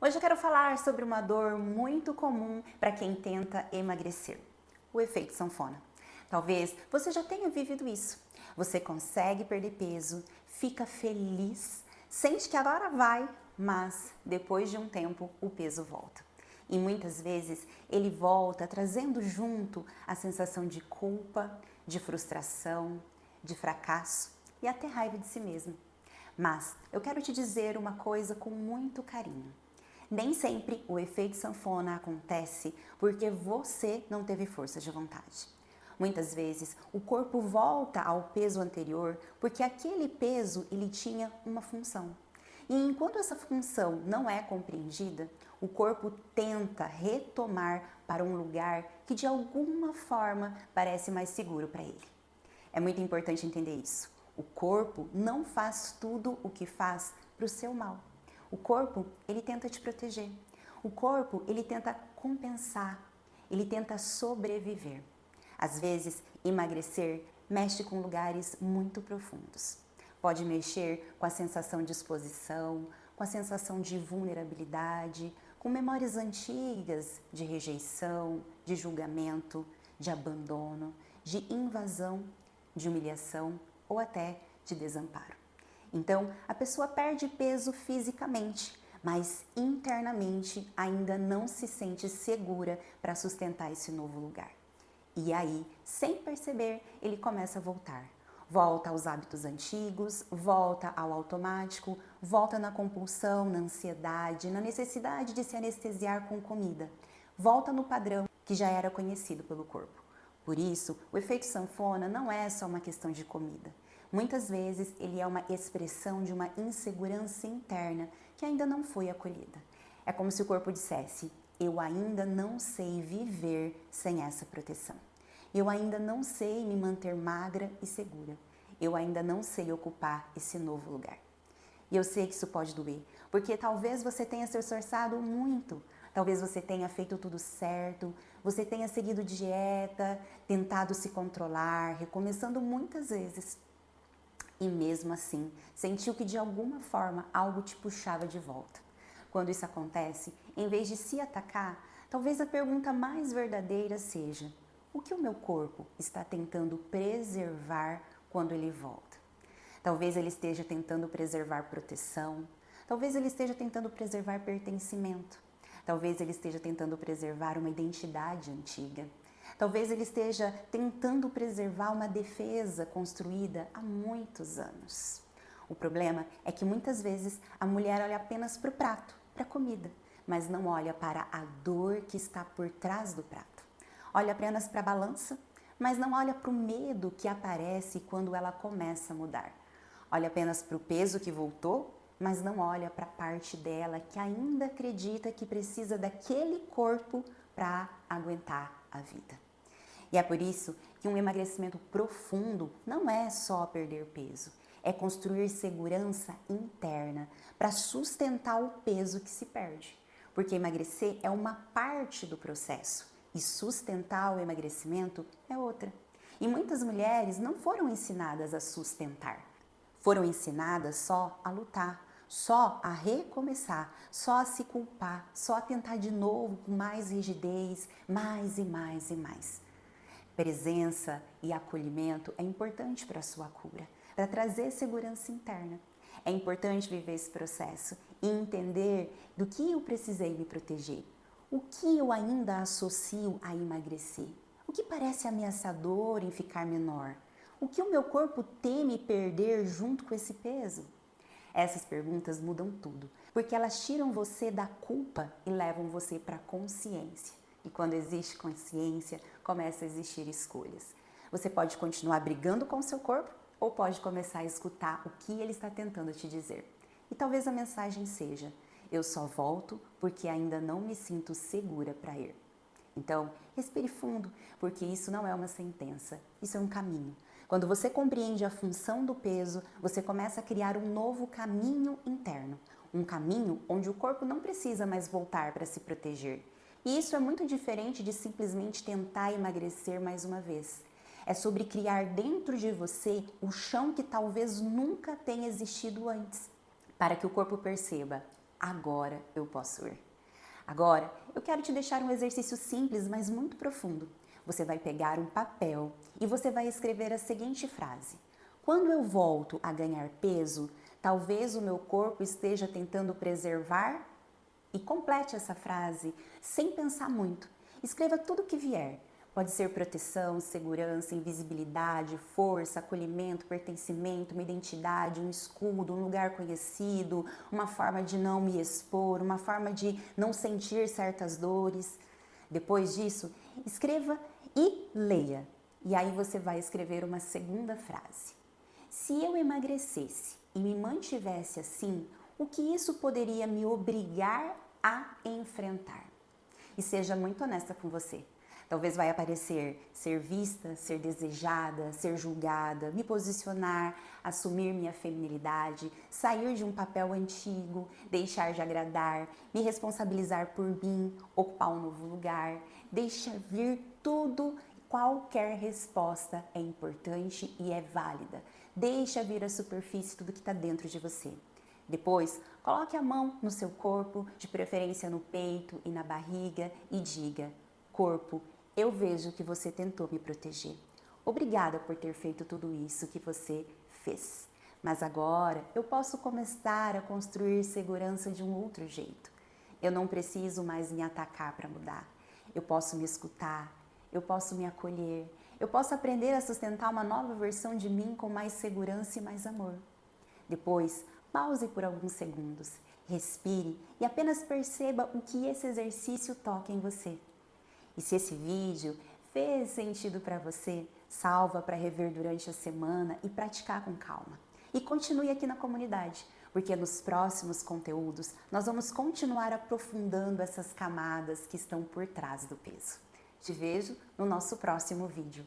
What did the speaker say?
Hoje eu quero falar sobre uma dor muito comum para quem tenta emagrecer, o efeito sanfona. Talvez você já tenha vivido isso. Você consegue perder peso, fica feliz, sente que agora vai, mas depois de um tempo o peso volta. E muitas vezes ele volta trazendo junto a sensação de culpa, de frustração, de fracasso e até raiva de si mesmo. Mas eu quero te dizer uma coisa com muito carinho. Nem sempre o efeito sanfona acontece porque você não teve força de vontade. Muitas vezes o corpo volta ao peso anterior porque aquele peso ele tinha uma função. E enquanto essa função não é compreendida, o corpo tenta retomar para um lugar que de alguma forma parece mais seguro para ele. É muito importante entender isso. O corpo não faz tudo o que faz para o seu mal. O corpo, ele tenta te proteger. O corpo, ele tenta compensar. Ele tenta sobreviver. Às vezes, emagrecer mexe com lugares muito profundos. Pode mexer com a sensação de exposição, com a sensação de vulnerabilidade, com memórias antigas de rejeição, de julgamento, de abandono, de invasão, de humilhação ou até de desamparo. Então, a pessoa perde peso fisicamente, mas internamente ainda não se sente segura para sustentar esse novo lugar. E aí, sem perceber, ele começa a voltar. Volta aos hábitos antigos, volta ao automático, volta na compulsão, na ansiedade, na necessidade de se anestesiar com comida. Volta no padrão que já era conhecido pelo corpo. Por isso, o efeito sanfona não é só uma questão de comida. Muitas vezes ele é uma expressão de uma insegurança interna que ainda não foi acolhida. É como se o corpo dissesse: eu ainda não sei viver sem essa proteção. Eu ainda não sei me manter magra e segura. Eu ainda não sei ocupar esse novo lugar. E eu sei que isso pode doer, porque talvez você tenha se esforçado muito, talvez você tenha feito tudo certo, você tenha seguido dieta, tentado se controlar, recomeçando muitas vezes. E mesmo assim, sentiu que de alguma forma algo te puxava de volta. Quando isso acontece, em vez de se atacar, talvez a pergunta mais verdadeira seja: o que o meu corpo está tentando preservar quando ele volta? Talvez ele esteja tentando preservar proteção, talvez ele esteja tentando preservar pertencimento, talvez ele esteja tentando preservar uma identidade antiga, talvez ele esteja tentando preservar uma defesa construída há muitos anos. O problema é que muitas vezes a mulher olha apenas para o prato, para a comida, mas não olha para a dor que está por trás do prato. Olha apenas para a balança, mas não olha para o medo que aparece quando ela começa a mudar. Olha apenas para o peso que voltou, mas não olha para a parte dela que ainda acredita que precisa daquele corpo para aguentar a vida. E é por isso que um emagrecimento profundo não é só perder peso, é construir segurança interna para sustentar o peso que se perde. Porque emagrecer é uma parte do processo e sustentar o emagrecimento é outra. E muitas mulheres não foram ensinadas a sustentar. Foram ensinadas só a lutar, só a recomeçar, só a se culpar, só a tentar de novo com mais rigidez, mais e mais e mais. Presença e acolhimento é importante para a sua cura, para trazer segurança interna. É importante viver esse processo e entender do que eu precisei me proteger, o que eu ainda associo a emagrecer, o que parece ameaçador em ficar menor, o que o meu corpo teme perder junto com esse peso? Essas perguntas mudam tudo, porque elas tiram você da culpa e levam você para a consciência. E quando existe consciência, começa a existir escolhas. Você pode continuar brigando com o seu corpo ou pode começar a escutar o que ele está tentando te dizer. E talvez a mensagem seja: eu só volto porque ainda não me sinto segura para ir. Então, respire fundo, porque isso não é uma sentença, isso é um caminho. Quando você compreende a função do peso, você começa a criar um novo caminho interno. Um caminho onde o corpo não precisa mais voltar para se proteger. E isso é muito diferente de simplesmente tentar emagrecer mais uma vez. É sobre criar dentro de você o chão que talvez nunca tenha existido antes, para que o corpo perceba: agora eu posso ir. Agora, eu quero te deixar um exercício simples, mas muito profundo. Você vai pegar um papel e você vai escrever a seguinte frase: quando eu volto a ganhar peso, talvez o meu corpo esteja tentando preservar. E complete essa frase sem pensar muito. Escreva tudo o que vier. Pode ser proteção, segurança, invisibilidade, força, acolhimento, pertencimento, uma identidade, um escudo, um lugar conhecido, uma forma de não me expor, uma forma de não sentir certas dores. Depois disso, escreva e leia. E aí você vai escrever uma segunda frase. Se eu emagrecesse e me mantivesse assim, o que isso poderia me obrigar a enfrentar? E seja muito honesta com você. Talvez vai aparecer ser vista, ser desejada, ser julgada, me posicionar, assumir minha feminilidade, sair de um papel antigo, deixar de agradar, me responsabilizar por mim, ocupar um novo lugar. Deixa vir tudo. Qualquer resposta é importante e é válida. Deixa vir à superfície tudo que está dentro de você. Depois, coloque a mão no seu corpo, de preferência no peito e na barriga, e diga: corpo, eu vejo que você tentou me proteger. Obrigada por ter feito tudo isso que você fez. Mas agora eu posso começar a construir segurança de um outro jeito. Eu não preciso mais me atacar para mudar. Eu posso me escutar, eu posso me acolher, eu posso aprender a sustentar uma nova versão de mim com mais segurança e mais amor. Depois, pause por alguns segundos, respire e apenas perceba o que esse exercício toca em você. E se esse vídeo fez sentido para você, salva para rever durante a semana e praticar com calma. E continue aqui na comunidade, porque nos próximos conteúdos nós vamos continuar aprofundando essas camadas que estão por trás do peso. Te vejo no nosso próximo vídeo.